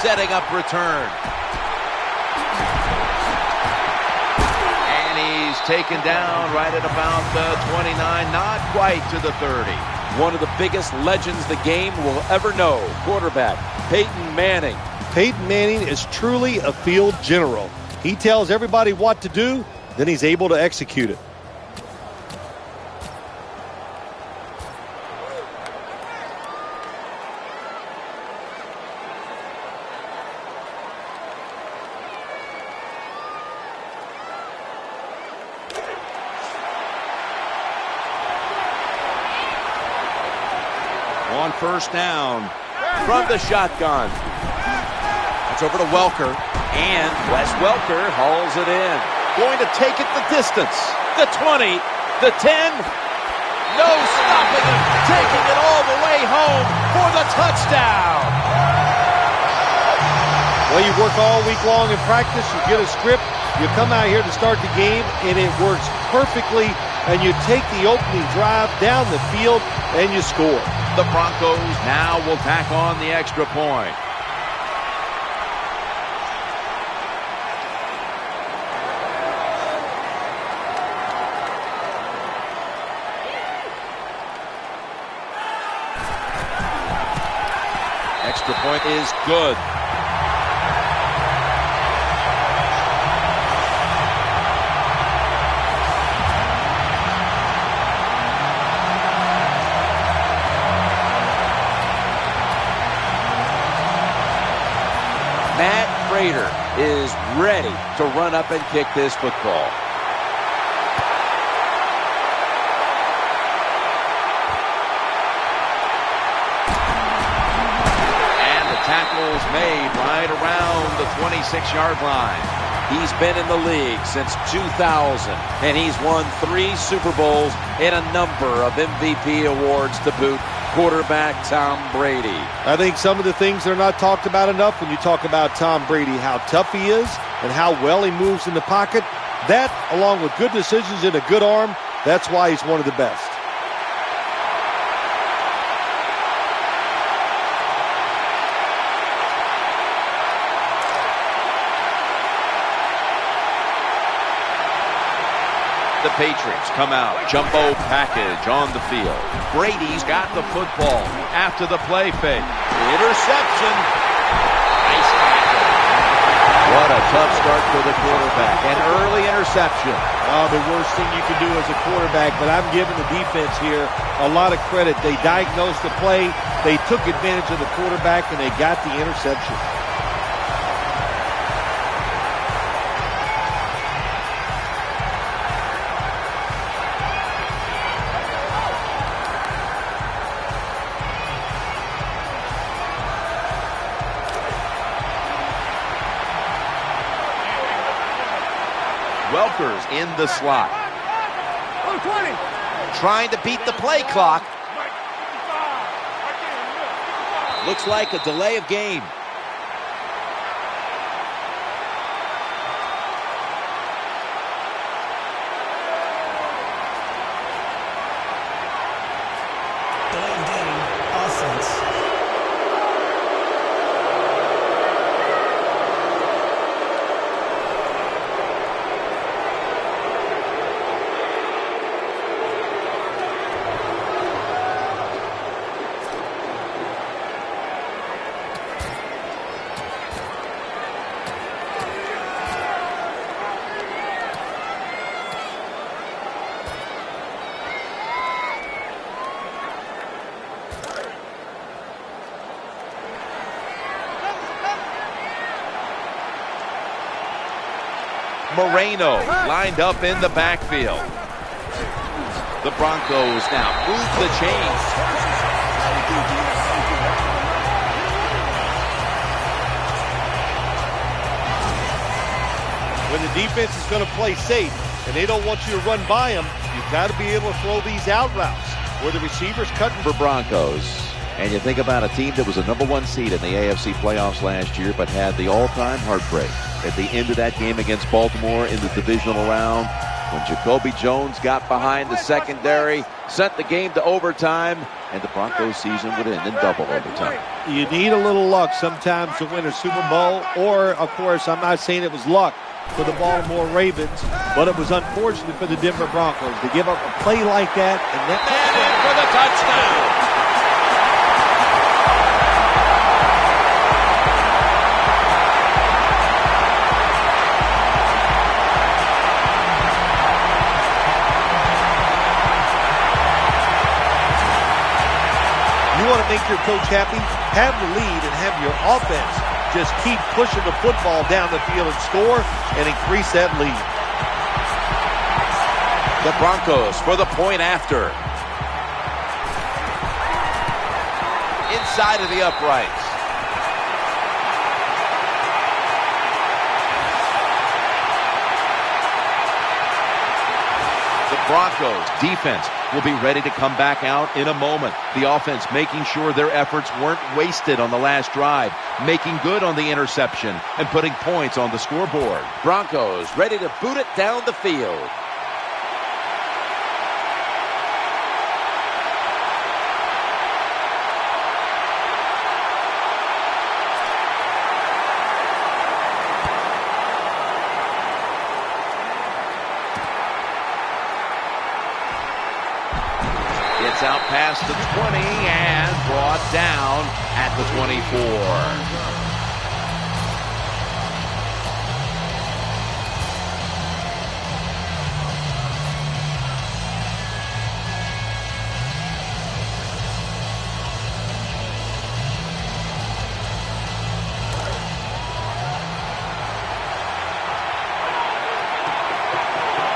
setting up return. And he's taken down right at about the 29, not quite to the 30. One of the biggest legends the game will ever know, quarterback Peyton Manning. Peyton Manning is truly a field general. He tells everybody what to do, then he's able to execute it. On first down from the shotgun. It's over to Welker, and Wes Welker hauls it in. Going to take it the distance. The 20, the 10. No stopping him. Taking it all the way home for the touchdown. Well, you work all week long in practice. You get a script. You come out here to start the game, and it works perfectly. And you take the opening drive down the field, and you score. The Broncos now will tack on the extra point. Extra point is good. Is ready to run up and kick this football. And the tackle is made right around the 26-yard line. He's been in the league since 2000, and he's won 3 Super Bowls and a number of MVP awards to boot. Quarterback Tom Brady. I think some of the things that are not talked about enough when you talk about Tom Brady, how tough he is and how well he moves in the pocket. That, along with good decisions and a good arm, that's why he's one of the best. The Patriots come out, jumbo package on the field. Brady's got the football after the play fake. Interception. Nice tackle. What a tough start for the quarterback. An early interception. Oh, the worst thing you can do as a quarterback, but I'm giving the defense here a lot of credit. They diagnosed the play, they took advantage of the quarterback, and they got the interception. Welker's in the slot. Trying to beat the play clock. Looks like a delay of game. Delay of game, offense. Moreno lined up in the backfield. The Broncos now move the chains. When the defense is going to play safe and they don't want you to run by them, you've got to be able to throw these out routes where the receiver's cutting. For Broncos. And you think about a team that was a #1 seed in the AFC playoffs last year, but had the all-time heartbreak at the end of that game against Baltimore in the divisional round. when Jacoby Jones got behind the secondary, sent the game to overtime, and the Broncos season would end in double overtime. You need a little luck sometimes to win a Super Bowl, or, of course, I'm not saying it was luck for the Baltimore Ravens, but it was unfortunate for the Denver Broncos to give up a play like that. And in for the touchdown. You want to make your coach happy? Have the lead and have your offense just keep pushing the football down the field and score and increase that lead. The Broncos for the point after. Inside of the uprights. The Broncos defense will be ready to come back out in a moment. The offense making sure their efforts weren't wasted on the last drive, making good on the interception, and putting points on the scoreboard. Broncos ready to boot it down the field. It's out past the 20 and brought down at the 24.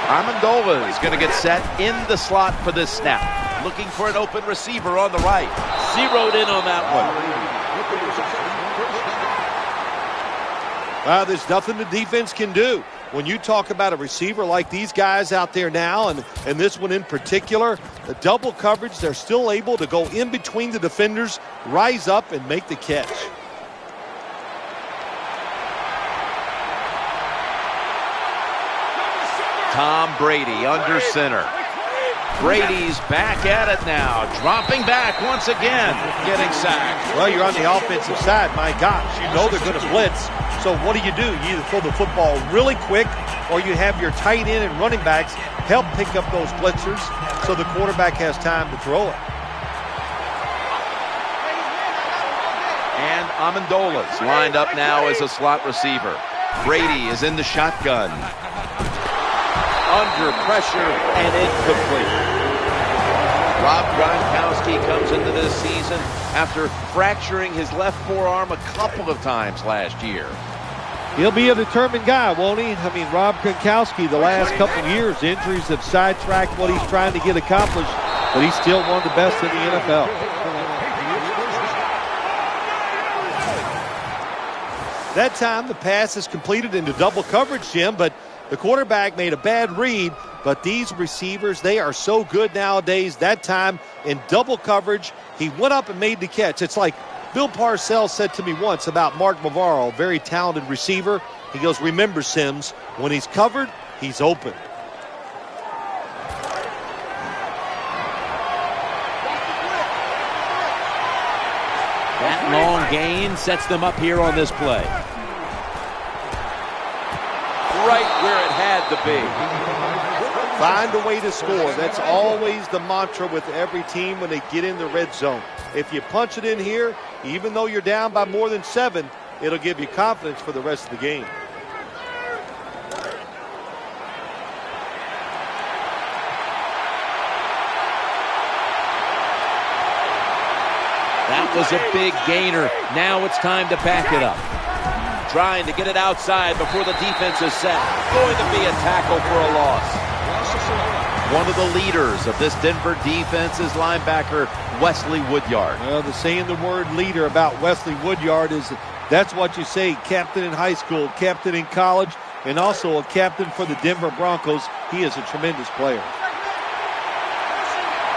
Amendola is going to get set in the slot for this snap. Looking for an open receiver on the right. Zeroed in on that one. Well, there's nothing the defense can do. When you talk about a receiver like these guys out there now, and this one in particular, the double coverage, they're still able to go in between the defenders, rise up, and make the catch. Tom Brady under center. Brady's back at it now, dropping back once again, getting sacked. Well, you're on the offensive side. My gosh, you know they're going to blitz. So what do? You either throw the football really quick, or you have your tight end and running backs help pick up those blitzers so the quarterback has time to throw it. And Amendola's lined up now as a slot receiver. Brady is in the shotgun. Under pressure and incomplete. Rob Gronkowski comes into this season after fracturing his left forearm a couple of times last year. He'll be a determined guy, won't he? I mean, Rob Gronkowski, the last couple of years, injuries have sidetracked what he's trying to get accomplished, but he's still one of the best in the NFL. That time, the pass is completed into double coverage, Jim, but the quarterback made a bad read, but these receivers, they are so good nowadays. That time, in double coverage, he went up and made the catch. It's like Bill Parcells said to me once about Mark Bavaro, a very talented receiver. He goes, remember, Sims, when he's covered, he's open. That long gain sets them up here on this play. Right where it had to be. Find a way to score. That's always the mantra with every team when they get in the red zone. If you punch it in here, even though you're down by more than 7, it'll give you confidence for the rest of the game. That was a big gainer. Now it's time to back it up. Trying to get it outside before the defense is set. Going to be a tackle for a loss. One of the leaders of this Denver defense is linebacker Wesley Woodyard. Well, the saying the word leader about Wesley Woodyard is that's what you say, captain in high school, captain in college, and also a captain for the Denver Broncos. He is a tremendous player.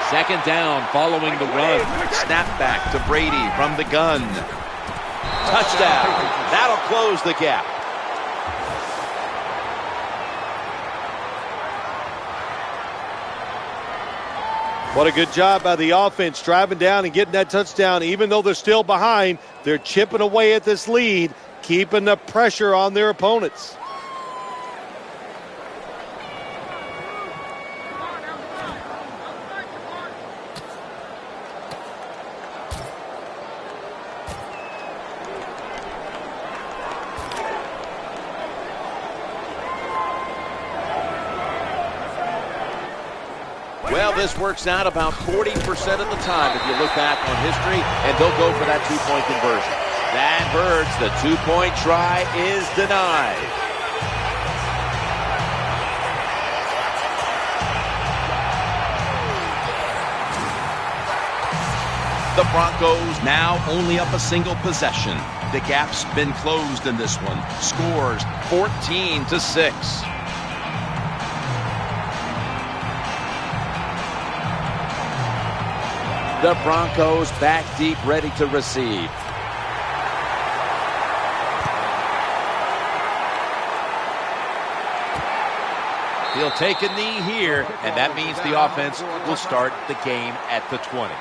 Second down following the run. Snap back to Brady from the gun. Touchdown. That'll close the gap. What a good job by the offense, driving down and getting that touchdown. Even though they're still behind, they're chipping away at this lead, keeping the pressure on their opponents. Well, this works out about 40% of the time if you look back on history, and they'll go for that two-point conversion. That hurts. The two-point try is denied. The Broncos now only up a single possession. The gap's been closed in this one. Scores 14-6. The Broncos back deep, ready to receive. He'll take a knee here, and that means the offense will start the game at the 20.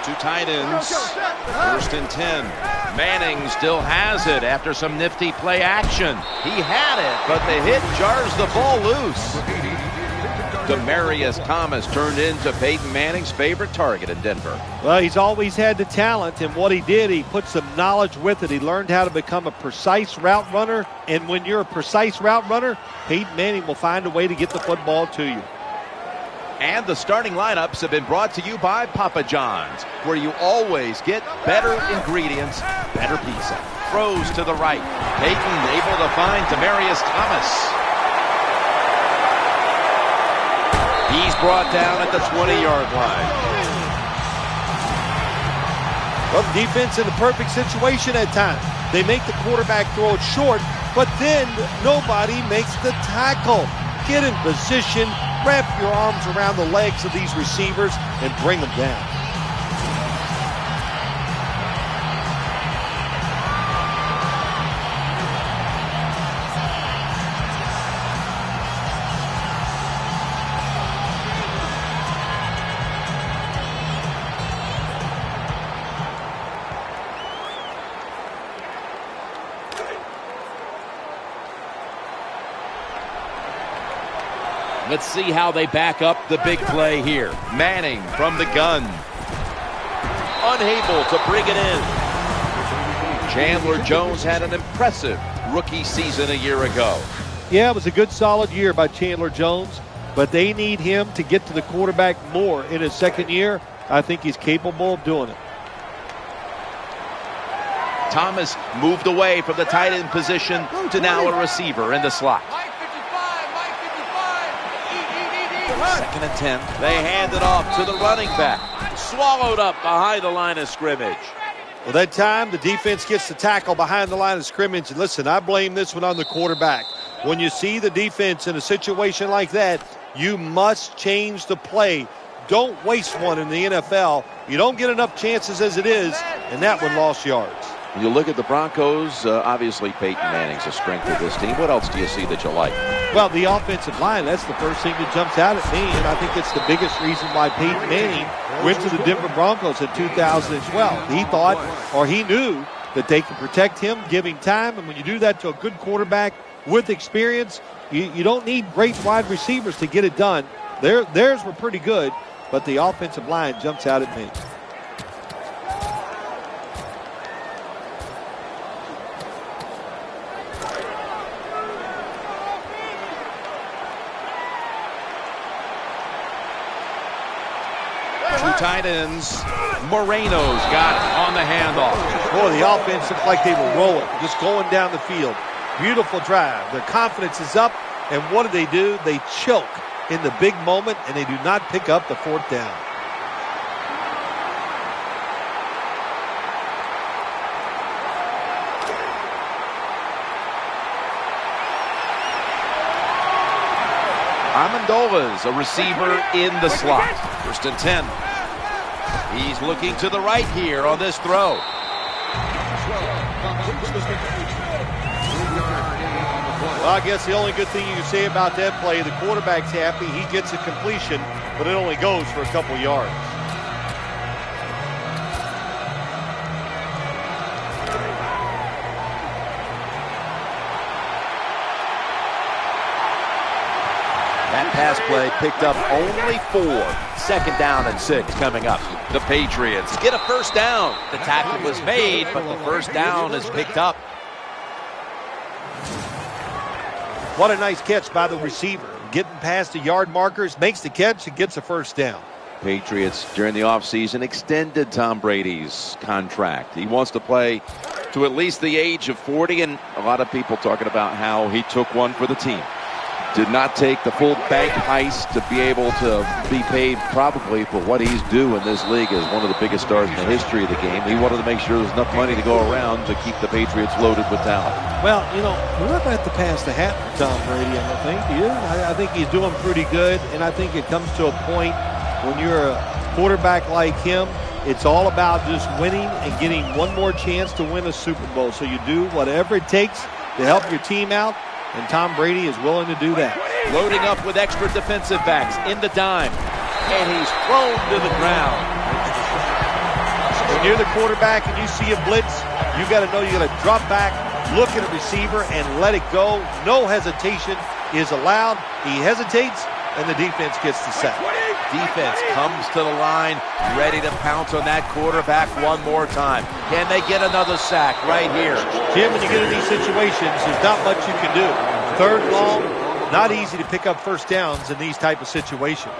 Two tight ends, 1st and 10. Manning still has it after some nifty play action. He had it, but the hit jars the ball loose. Demaryius Thomas turned into Peyton Manning's favorite target in Denver. Well, he's always had the talent, and what he did, he put some knowledge with it. He learned how to become a precise route runner, and when you're a precise route runner, Peyton Manning will find a way to get the football to you. And the starting lineups have been brought to you by Papa John's, where you always get better ingredients, better pizza. Throws to the right. Peyton able to find Demaryius Thomas. He's brought down at the 20-yard line. Well, the defense in the perfect situation at times. They make the quarterback throw it short, but then nobody makes the tackle. Get in position, wrap your arms around the legs of these receivers, and bring them down. Let's see how they back up the big play here. Manning from the gun. Unable to bring it in. Chandler Jones had an impressive rookie season a year ago. Yeah, it was a good, solid year by Chandler Jones, but they need him to get to the quarterback more in his second year. I think he's capable of doing it. Thomas moved away from the tight end position to now a receiver in the slot. 2nd and 10. They hand it off to the running back. Swallowed up behind the line of scrimmage. Well, that time the defense gets the tackle behind the line of scrimmage. And listen, I blame this one on the quarterback. When you see the defense in a situation like that, you must change the play. Don't waste one in the NFL. You don't get enough chances as it is, and that one lost yards. When you look at the Broncos, obviously Peyton Manning's a strength of this team. What else do you see that you like? Well, the offensive line, that's the first thing that jumps out at me, and I think it's the biggest reason why Peyton Manning went to the Denver Broncos in 2012. He thought, or he knew, that they could protect him, give him time, and when you do that to a good quarterback with experience, you don't need great wide receivers to get it done. Theirs were pretty good, but the offensive line jumps out at me. Two tight ends. Moreno's got it on the handoff. Boy, the offense looked like they were rolling, just going down the field. Beautiful drive. Their confidence is up, and what do? They choke in the big moment, and they do not pick up the 4th down. Amendola's a receiver in the slot. 1st and 10. He's looking to the right here on this throw. Well, I guess the only good thing you can say about that play, the quarterback's happy. He gets a completion, but it only goes for a couple yards. That pass play picked up only 4. 2nd down and 6 coming up. The Patriots get a 1st down. The tackle was made, but the 1st down is picked up. What a nice catch by the receiver. Getting past the yard markers, makes the catch, and gets a 1st down. Patriots, during the offseason, extended Tom Brady's contract. He wants to play to at least the age of 40, and a lot of people talking about how he took one for the team. Did not take the full bank heist to be able to be paid probably for what he's due in this league as one of the biggest stars in the history of the game. He wanted to make sure there's enough money to go around to keep the Patriots loaded with talent. Well, you know, we're not going to have to pass the hat for Tom Brady, I don't think. Do you? I think he's doing pretty good, and I think it comes to a point when you're a quarterback like him, it's all about just winning and getting one more chance to win a Super Bowl. So you do whatever it takes to help your team out, and Tom Brady is willing to do that. Loading up with extra defensive backs in the dime, and he's thrown to the ground. When you're the quarterback and you see a blitz, you got to know you got to drop back, look at a receiver, and let it go. No hesitation is allowed. He hesitates, and the defense gets the sack. Defense comes to the line, ready to pounce on that quarterback one more time. Can they get another sack right here? Jim, when you get in these situations, there's not much you can do. 3rd long, not easy to pick up 1st downs in these type of situations.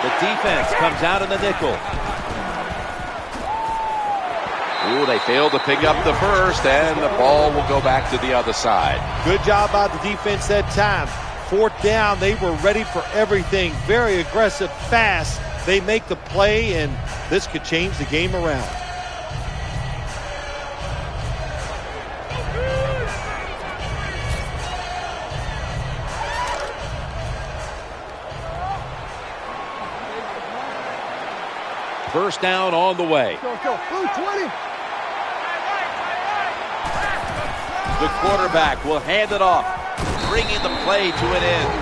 The defense comes out in the nickel. Ooh, they failed to pick up the 1st, and the ball will go back to the other side. Good job by the defense that time. 4th down, they were ready for everything. Very aggressive, fast. They make the play, and this could change the game around. First down on the way. The quarterback will hand it off, bringing the play to an end.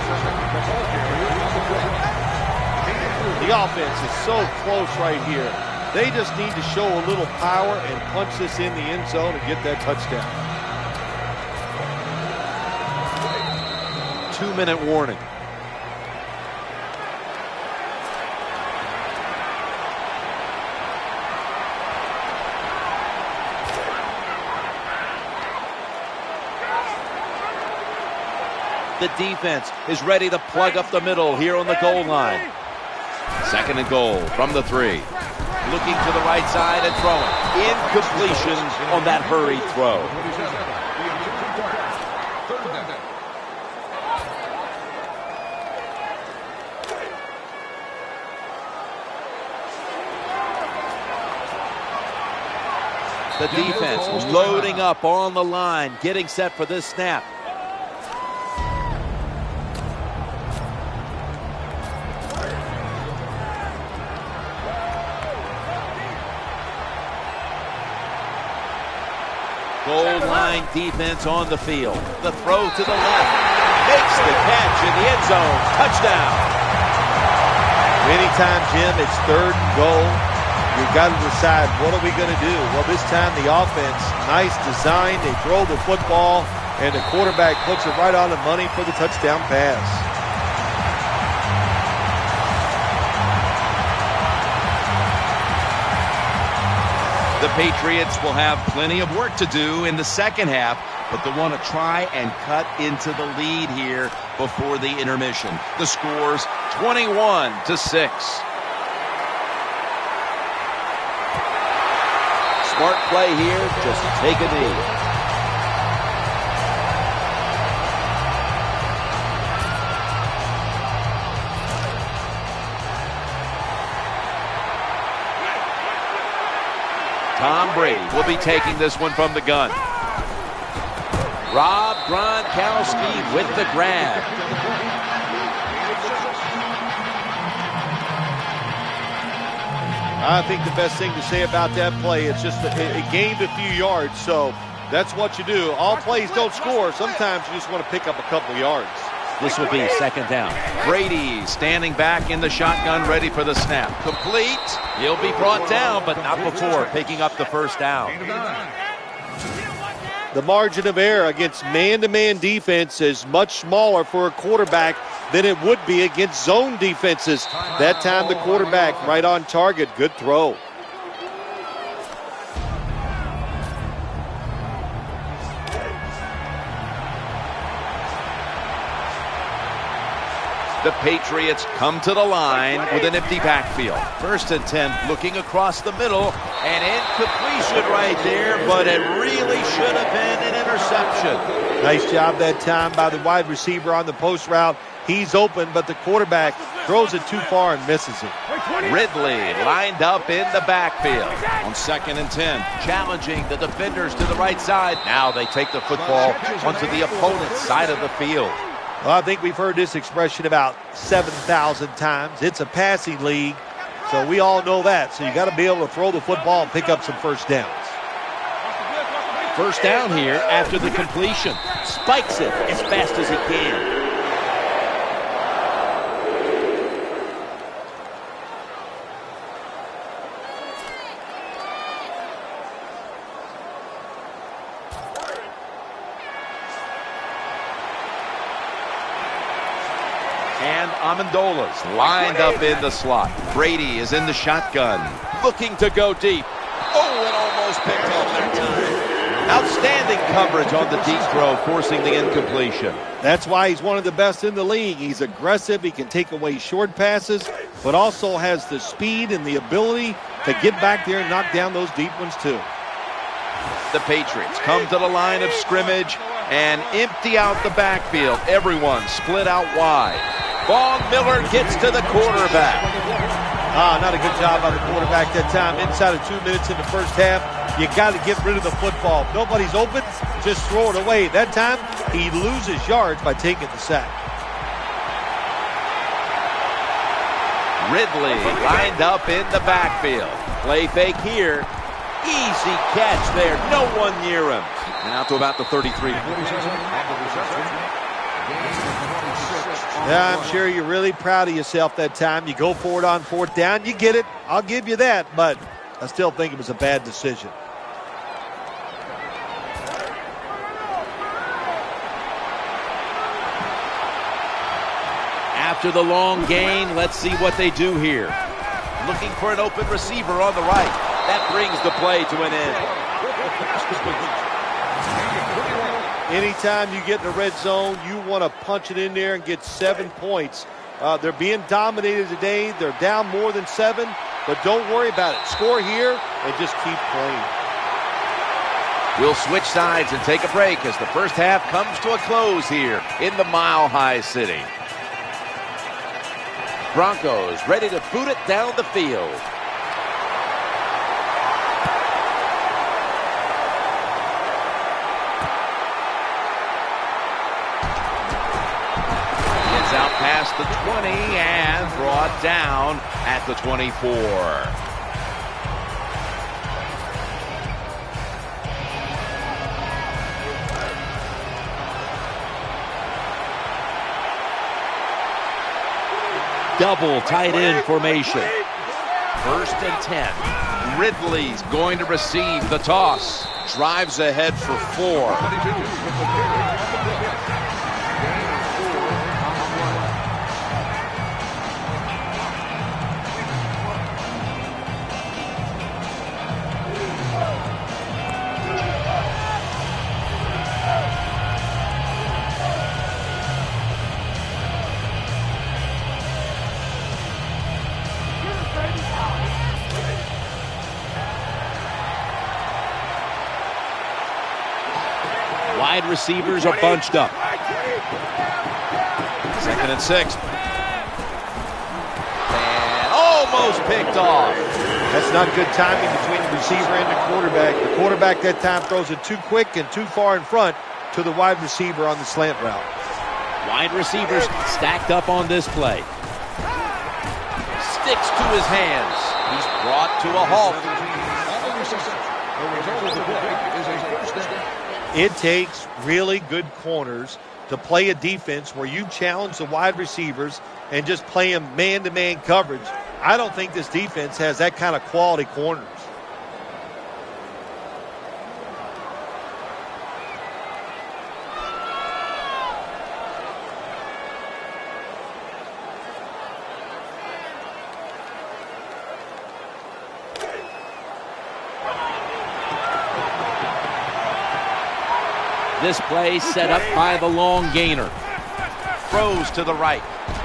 The offense is so close right here. They just need to show a little power and punch this in the end zone and get that touchdown. 2-minute warning. The defense is ready to plug up the middle here on the goal line. 2nd and goal from the 3. Looking to the right side and throwing. Incompletion on that hurried throw. The defense loading up on the line, getting set for this snap. Goal line defense on the field. The throw to the left. Makes the catch in the end zone. Touchdown. Anytime, Jim, it's 3rd and goal. You've got to decide, what are we going to do? Well, this time the offense, nice design. They throw the football, and the quarterback puts it right on the money for the touchdown pass. The Patriots will have plenty of work to do in the 2nd half, but they want to try and cut into the lead here before the intermission. The score's 21-6. Smart play here, just take a knee. Tom Brady will be taking this one from the gun. Rob Gronkowski with the grab. I think the best thing to say about that play, it's just it gained a few yards, so that's what you do. All plays don't score. Sometimes you just want to pick up a couple yards. This will be second down. Brady standing back in the shotgun, ready for the snap. Complete. He'll be brought down, but not before picking up the first down. The margin of error against man-to-man defense is much smaller for a quarterback than it would be against zone defenses. That time the quarterback right on target. Good throw. The Patriots come to the line with an empty backfield. 1st and 10, looking across the middle, and incompletion right there, but it really should have been an interception. Nice job that time by the wide receiver on the post route. He's open, but the quarterback throws it too far and misses it. Ridley lined up in the backfield on 2nd and 10, challenging the defenders to the right side. Now they take the football onto the opponent's side of the field. Well, I think we've heard this expression about 7,000 times. It's a passing league, so we all know that. So you got to be able to throw the football and pick up some first downs. First down here after the completion. Spikes it as fast as he can. And Amendola's lined up in the slot. Brady is in the shotgun, looking to go deep. Oh, it almost picked off that time. Outstanding coverage on the deep throw, forcing the incompletion. That's why he's one of the best in the league. He's aggressive. He can take away short passes, but also has the speed and the ability to get back there and knock down those deep ones too. The Patriots come to the line of scrimmage and empty out the backfield. Everyone split out wide. Von Miller gets to the quarterback. Not a good job by the quarterback that time. Inside of 2 minutes in the first half, you got to get rid of the football. If nobody's open, just throw it away. That time, he loses yards by taking the sack. Ridley lined up in the backfield. Play fake here. Easy catch there. No one near him. And out to about the 33. Yeah, I'm sure you're really proud of yourself that time. You go for it on 4th down. You get it. I'll give you that. But I still think it was a bad decision. After the long gain, let's see what they do here. Looking for an open receiver on the right. That brings the play to an end. Anytime you get in the red zone, you want to punch it in there and get 7 points. They're being dominated today. They're down more than 7, but don't worry about it. Score here and just keep playing. We'll switch sides and take a break as the first half comes to a close here in the Mile High City. Broncos ready to boot it down the field. Out past the 20 and brought down at the 24. Double tight end formation. 1st and 10. Ridley's going to receive the toss. Drives ahead for 4. Wide receivers are bunched up. 2nd and 6. And, oh, almost picked off. That's not good timing between the receiver and the quarterback. The quarterback that time throws it too quick and too far in front to the wide receiver on the slant route. Wide receivers stacked up on this play. Sticks to his hands. He's brought to a halt. It takes really good corners to play a defense where you challenge the wide receivers and just play them man-to-man coverage. I don't think this defense has that kind of quality corners. This play set up by the long gainer. Throws to the right.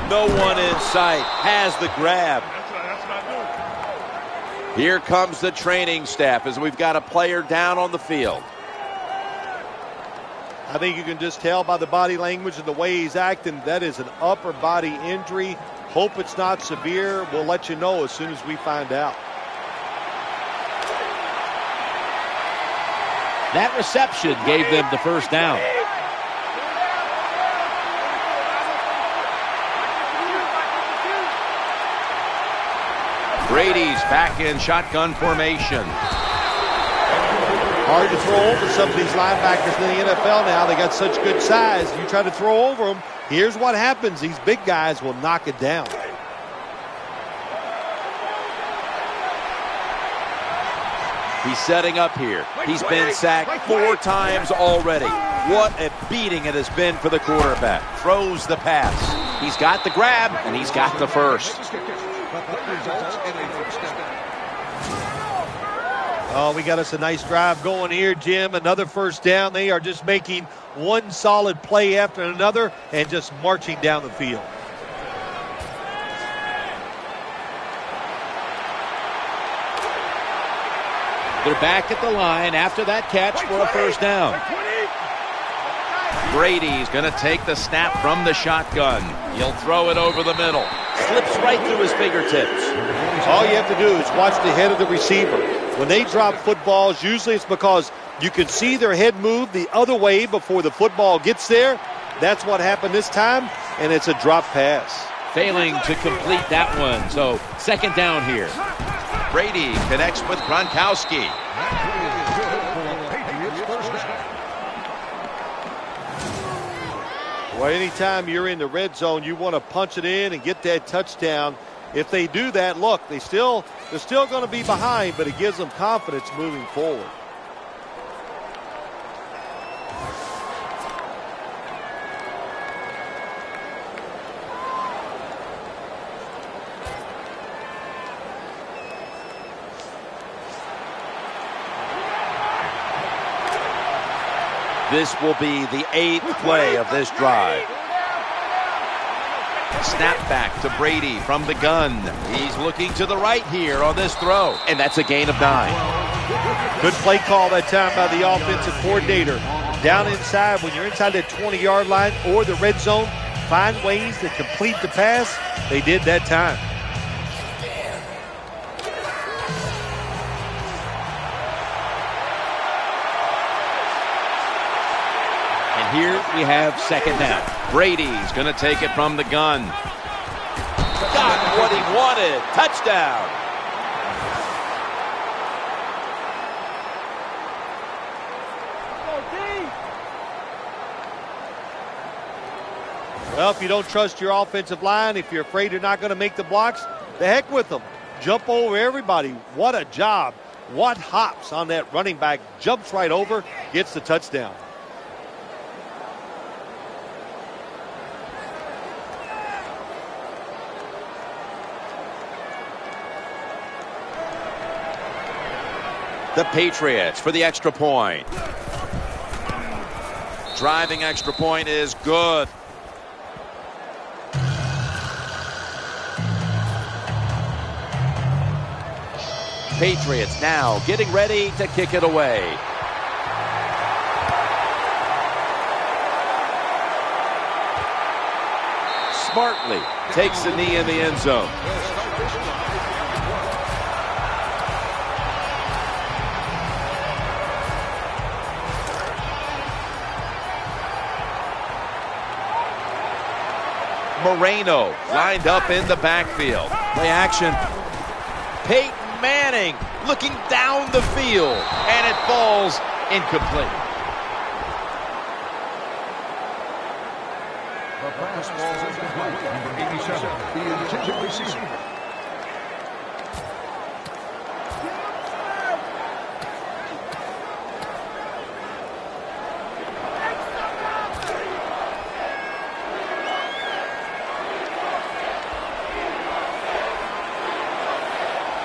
No one in sight. Has the grab. Here comes the training staff as we've got a player down on the field. I think you can just tell by the body language and the way he's acting that is an upper body injury. Hope it's not severe. We'll let you know as soon as we find out. That reception gave them the first down. Brady's back in shotgun formation. Hard to throw over some of these linebackers in the NFL now. They got such good size. You try to throw over them, here's what happens. These big guys will knock it down. He's setting up here. He's been sacked 4 times already. What a beating it has been for the quarterback. Throws the pass. He's got the grab, and he's got the first. Oh, we got us a nice drive going here, Jim. Another first down. They are just making one solid play after another and just marching down the field. They're back at the line after that catch for a first down. Brady's going to take the snap from the shotgun. He'll throw it over the middle. Slips right through his fingertips. All you have to do is watch the head of the receiver. When they drop footballs, usually it's because you can see their head move the other way before the football gets there. That's what happened this time, and it's a drop pass. Failing to complete that one, so second down here. Brady connects with Gronkowski. Well, anytime you're in the red zone, you want to punch it in and get that touchdown. If they do that, look, they're still going to be behind, but it gives them confidence moving forward. This will be the 8th play of this drive. Snap back to Brady from the gun. He's looking to the right here on this throw, and that's a gain of 9. Good play call that time by the offensive coordinator. Down inside, when you're inside that 20-yard line or the red zone, find ways to complete the pass. They did that time. Here we have second down. Brady's going to take it from the gun. Got what he wanted. Touchdown. Well, if you don't trust your offensive line, if you're afraid you're not going to make the blocks, the heck with them. Jump over everybody. What a job. What hops on that running back. Jumps right over, gets the touchdown. The Patriots for the extra point. Driving extra point is good. Patriots now getting ready to kick it away. Smartly takes the knee in the end zone. Moreno lined up in the backfield. Play action. Peyton Manning looking down the field, and it falls incomplete. The pass falls incomplete. Number 87, the intended receiver.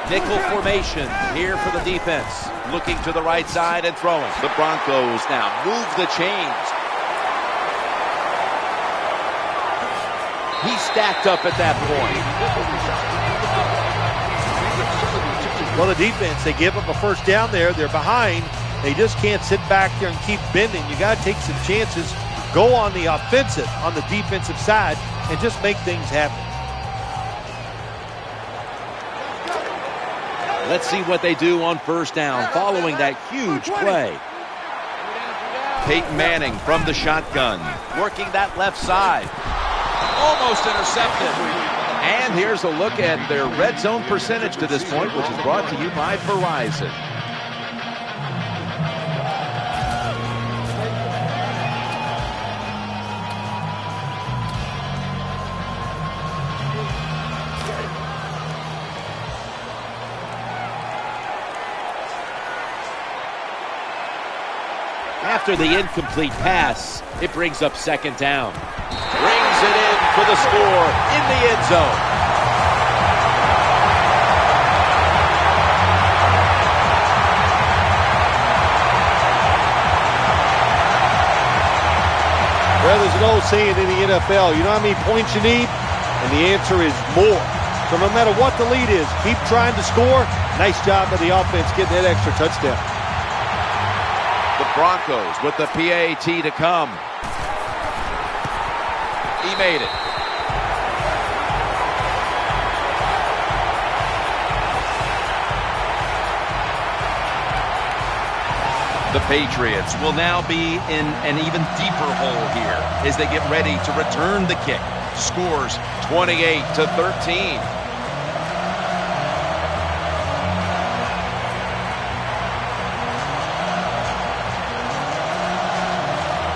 Nickel formation here for the defense. Looking to the right side and throwing. The Broncos now move the chains. He's stacked up at that point. Well, the defense, they give up a first down there. They're behind. They just can't sit back there and keep bending. You got to take some chances. Go on the offensive, on the defensive side, and just make things happen. Let's see what they do on first down following that huge play. Peyton Manning from the shotgun, working that left side. Almost intercepted. And here's a look at their red zone percentage to this point, which is brought to you by Verizon. After the incomplete pass, it brings up second down. Brings it in for the score in the end zone. Well, there's an old saying in the NFL, you know how many points you need? And the answer is more. So no matter what the lead is, keep trying to score. Nice job by the offense getting that extra touchdown. The Broncos with the PAT to come. He made it. The Patriots will now be in an even deeper hole here as they get ready to return the kick. Scores 28-13.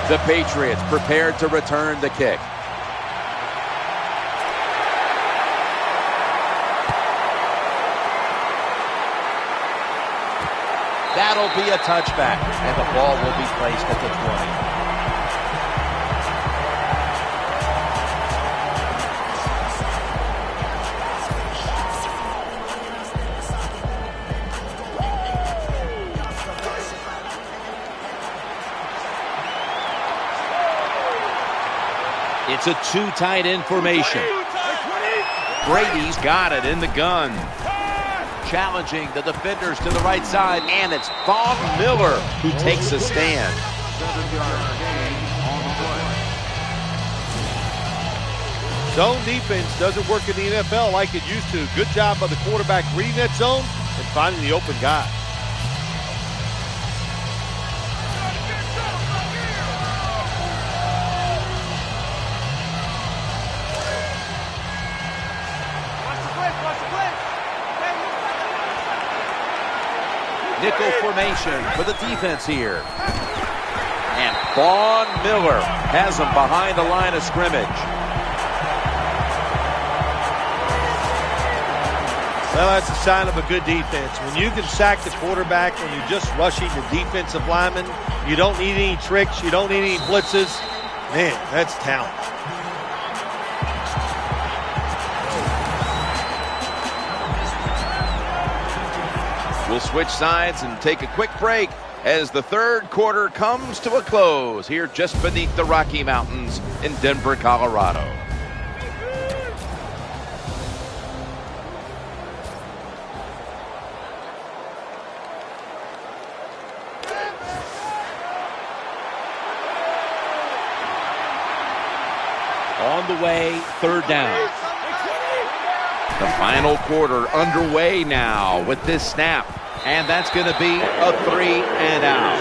The Patriots prepared to return the kick. That'll be a touchback, and the ball will be placed at the 20. It's a two tight end formation. Brady's got it in the gun. Challenging the defenders to the right side, and it's Von Miller who takes a stand. 7-yard gain on the play. Zone defense doesn't work in the NFL like it used to. Good job by the quarterback reading that zone and finding the open guy. Nickel formation for the defense here. And Von Miller has him behind the line of scrimmage. Well, that's a sign of a good defense. When you can sack the quarterback and you're just rushing the defensive lineman, you don't need any tricks, you don't need any blitzes. Man, that's talent. We'll switch sides and take a quick break as the third quarter comes to a close here just beneath the Rocky Mountains in Denver, Colorado. On the way, third down. The final quarter underway now with this snap. And that's going to be a 3 and out.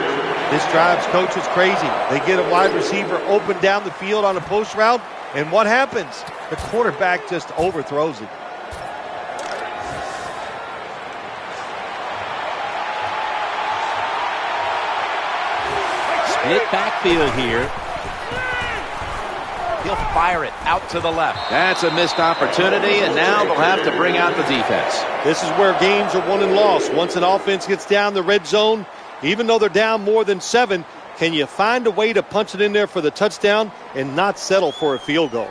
This drive's coach is crazy. They get a wide receiver open down the field on a post route, And what happens? The quarterback just overthrows it. Split backfield here. He'll fire it out to the left. That's a missed opportunity, and now they'll have to bring out the defense. This is where games are won and lost. Once an offense gets down the red zone, even though they're down more than 7, can you find a way to punch it in there for the touchdown and not settle for a field goal?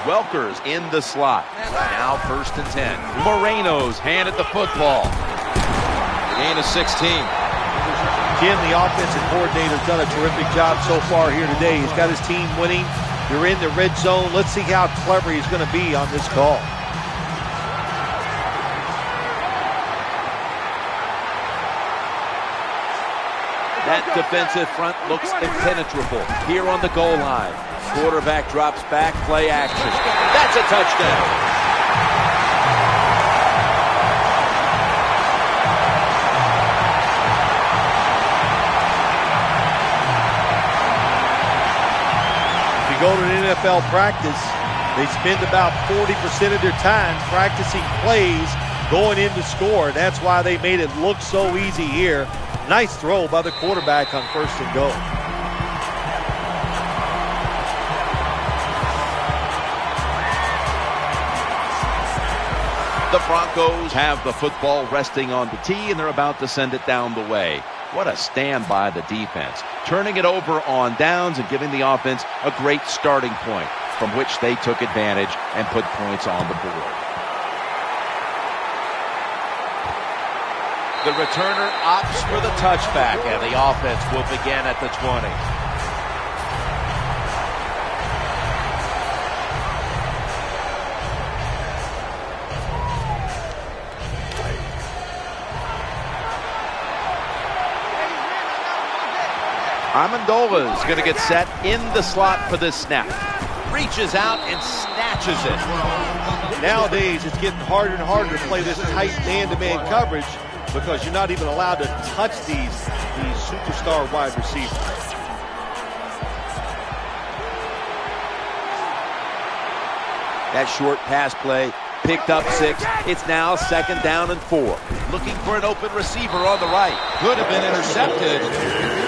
Welker's in the slot. Now 1st and 10. Moreno's handed the football. Gain of 16. Jim, the offensive coordinator, has done a terrific job so far here today. He's got his team winning. You're in the red zone. Let's see how clever he's going to be on this call. That defensive front looks impenetrable here on the goal line. Quarterback drops back, play action. That's a touchdown. Go to an NFL practice, they spend about 40% of their time practicing plays going in to score. That's why they made it look so easy here. Nice throw by the quarterback on 1st and goal. The Broncos have the football resting on the tee, and they're about to send it down the way. What a stand by the defense. Turning it over on downs and giving the offense a great starting point from which they took advantage and put points on the board. The returner opts for the touchback, and the offense will begin at the 20. Amendola's going to get set in the slot for this snap. Reaches out and snatches it. Nowadays, it's getting harder and harder to play this tight man-to-man coverage because you're not even allowed to touch these superstar wide receivers. That short pass play picked up 6. It's now 2nd down and 4. Looking for an open receiver on the right. Could have been intercepted.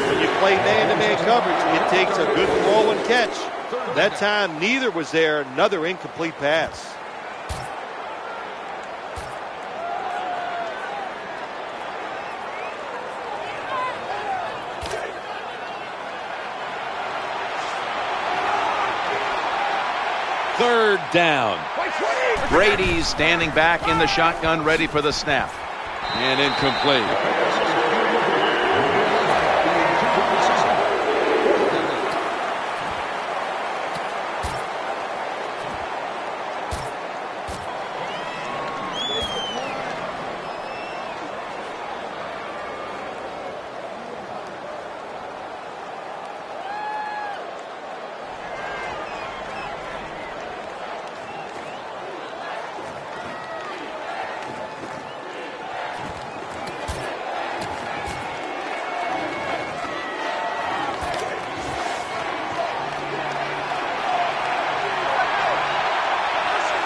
When you play man-to-man coverage, it takes a good throw and catch. That time, neither was there. Another incomplete pass. Third down. Brady's standing back in the shotgun, ready for the snap. And incomplete.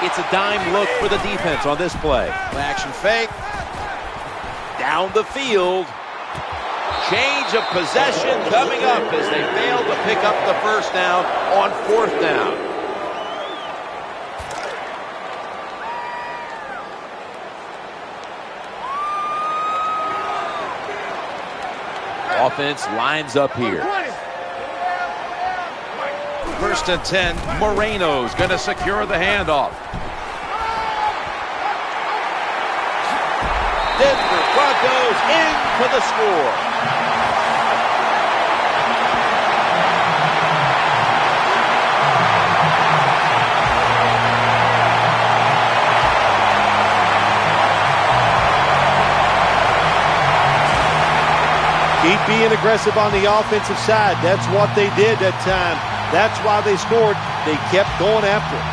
It's a dime look for the defense on this play. Action fake. Down the field. Change of possession coming up as they fail to pick up the first down on 4th down. Offense lines up here. 1st and 10. Moreno's going to secure the handoff. Denver Broncos in for the score. Keep being aggressive on the offensive side. That's what they did that time. That's why they scored. They kept going after it.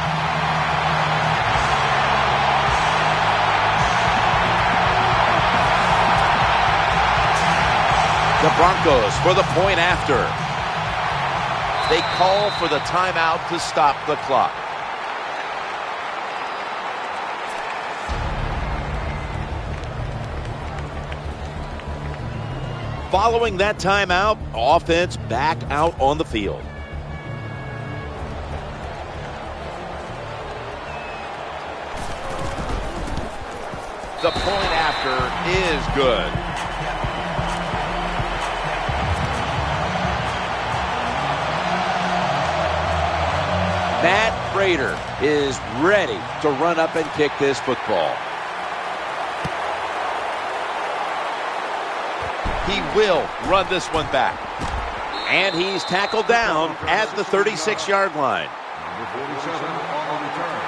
The Broncos for the point after. They call for the timeout to stop the clock. Following that timeout, offense back out on the field. The point after is good. Matt Prater is ready to run up and kick this football. He will run this one back. And he's tackled down at the 36-yard line. Number 47 on the return.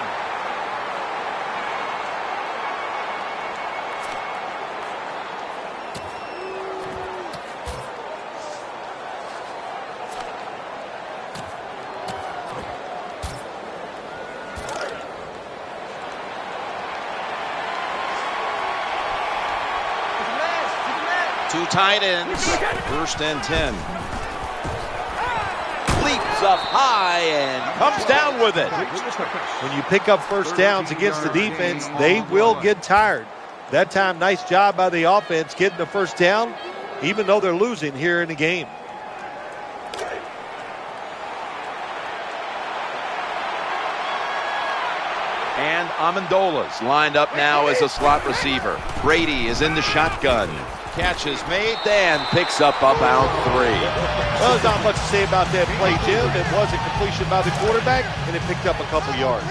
Two tight ends, 1st and 10. Leaps up high and comes down with it. When you pick up first downs against the defense, they will get tired. That time, nice job by the offense getting the first down, even though they're losing here in the game. And Amendola's lined up now as a slot receiver. Brady is in the shotgun. Catch is made, then picks up about 3. Well, there's not much to say about that play, Jim. It was a completion by the quarterback, and it picked up a couple yards.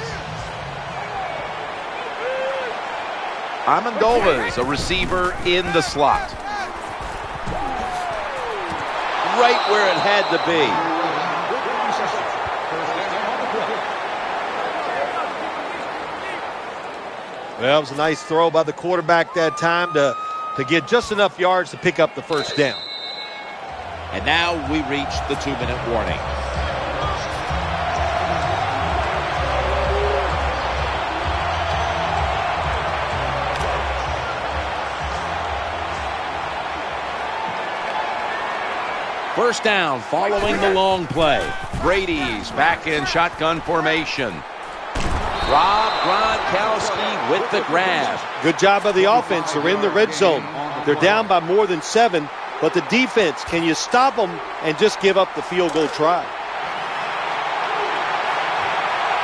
Amendola's a receiver in the slot. Right where it had to be. Well, it was a nice throw by the quarterback that time to get just enough yards to pick up the first down. And now we reach the 2-minute warning. First down following the long play. Brady's back in shotgun formation. Rob Gronkowski with the grab. Good job by the offense. They're in the red zone. They're down by more than 7, but the defense, can you stop them and just give up the field goal try?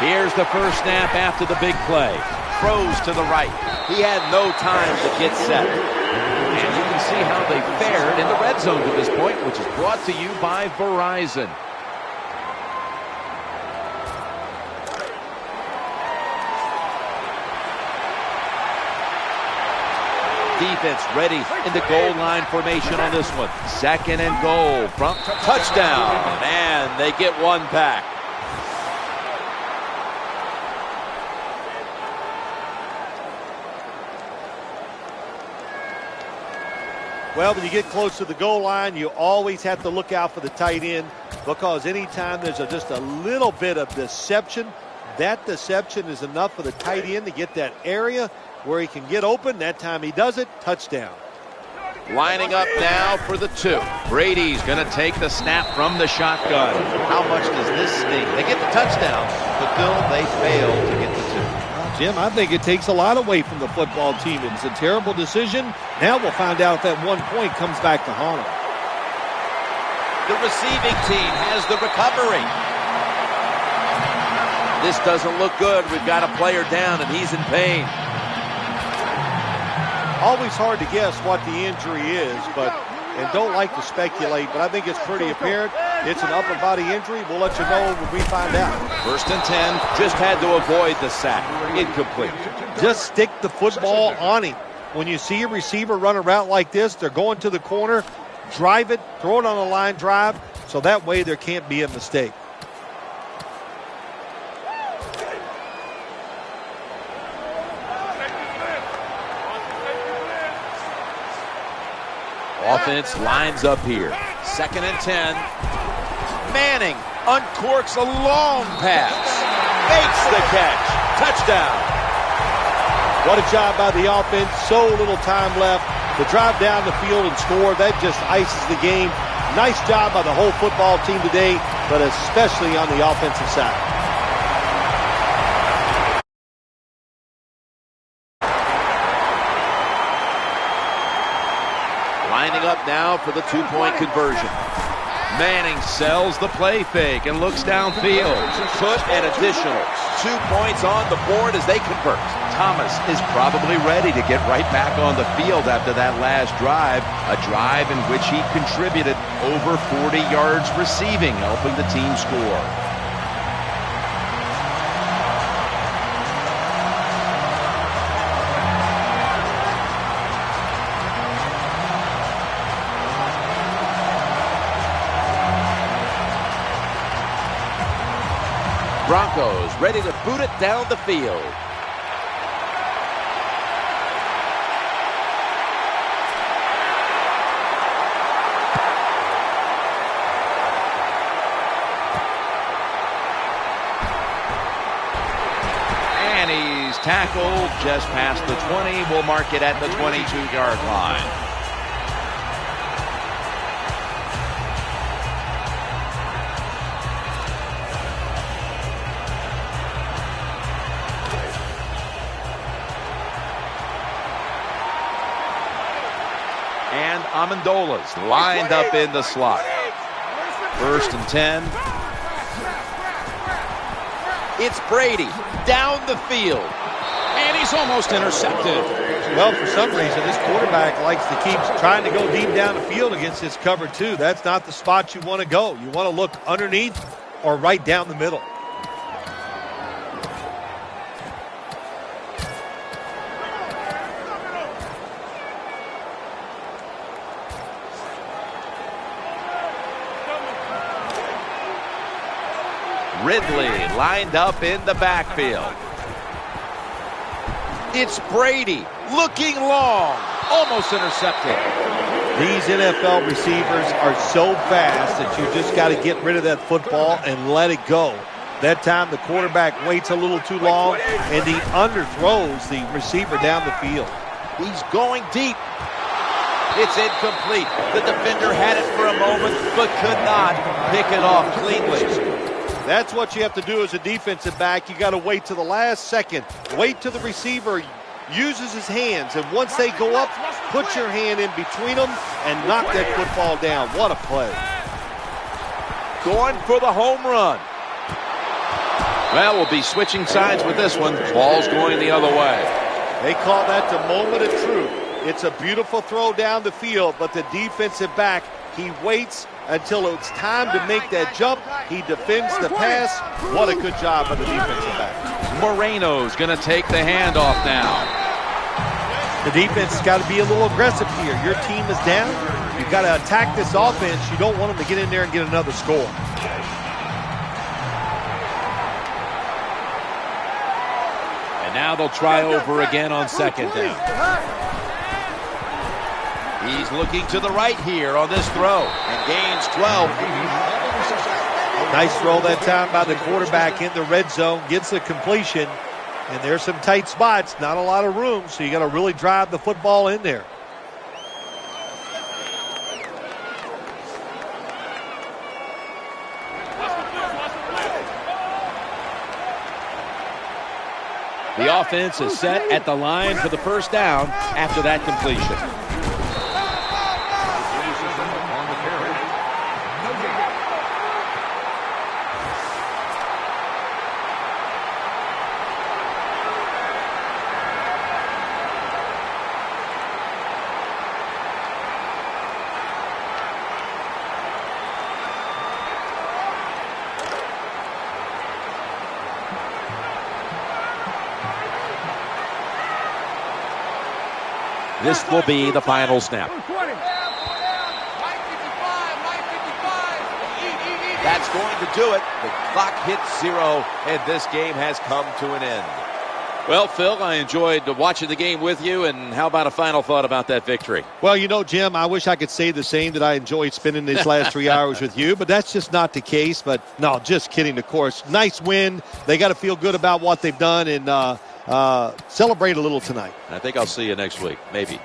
Here's the first snap after the big play. Throws to the right. He had no time to get set. And you can see how they fared in the red zone to this point, which is brought to you by Verizon. Defense ready in the goal line formation on this one. 2nd and goal from touchdown. And they get one back. Well, when you get close to the goal line, you always have to look out for the tight end, because anytime there's just a little bit of deception, that deception is enough for the tight end to get that area where he can get open. That time he does it. Touchdown. Lining up now for the 2. Brady's going to take the snap from the shotgun. How much does this sting? They get the touchdown, but still they fail to get the 2. Jim, I think it takes a lot away from the football team. It's a terrible decision. Now we'll find out if that 1 point comes back to haunt them. The receiving team has the recovery. This doesn't look good. We've got a player down, and he's in pain. Always hard to guess what the injury is, and don't like to speculate, but I think it's pretty apparent. It's an upper body injury. We'll let you know when we find out. 1st and 10, just had to avoid the sack. Incomplete. Just stick the football on him. When you see a receiver run a route like this, they're going to the corner, drive it, throw it on a line drive, so that way there can't be a mistake. Offense lines up here. 2nd and 10. Manning uncorks a long pass. Makes the catch. Touchdown. What a job by the offense. So little time left. to drive down the field and score. That just ices the game. Nice job by the whole football team today, but especially on the offensive side. Lining up now for the two-point conversion. Manning sells the play fake and looks downfield. Put an additional 2 points on the board as they convert. Thomas is probably ready to get right back on the field after that last drive, a drive in which he contributed over 40 yards receiving, helping the team score. Broncos ready to boot it down the field. And he's tackled just past the 20. We'll mark it at the 22-yard line. And Amendola's lined up in the slot. 1st and 10. It's Brady down the field. And he's almost intercepted. Well, for some reason, this quarterback likes to keep trying to go deep down the field against this cover two. That's not the spot you want to go. You want to look underneath or right down the middle. Ridley lined up in the backfield. It's Brady looking long, almost intercepted. These NFL receivers are so fast that you just got to get rid of that football and let it go. That time the quarterback waits a little too long and he underthrows the receiver down the field. He's going deep. It's incomplete. The defender had it for a moment but could not pick it off cleanly. That's what you have to do as a defensive back. You got to wait to the last second. Wait till the receiver uses his hands, and once they go up, put your hand in between them and knock that football down. What a play. Going for the home run. Well, we'll be switching sides with this one. Ball's going the other way. They call that the moment of truth. It's a beautiful throw down the field, but the defensive back, he waits until it's time to make that jump. He defends the pass. What a good job by the defensive back. Moreno's going to take the handoff now. The defense has got to be a little aggressive here. Your team is down. You've got to attack this offense. You don't want them to get in there and get another score. And now they'll try over again on 2nd down. He's looking to the right here on this throw and gains 12. Nice throw that time by the quarterback in the red zone. Gets the completion. And there's some tight spots. Not a lot of room, so you got to really drive the football in there. The offense is set at the line for the 1st down after that completion. This will be the final snap. That's going to do it. The clock hits 0, and this game has come to an end. Well, Phil, I enjoyed watching the game with you, and how about a final thought about that victory? Well, you know, Jim, I wish I could say the same, that I enjoyed spending these last 3 hours with you, but that's just not the case. But, no, just kidding, of course. Nice win. They got to feel good about what they've done and celebrate a little tonight. I think I'll see you next week, maybe.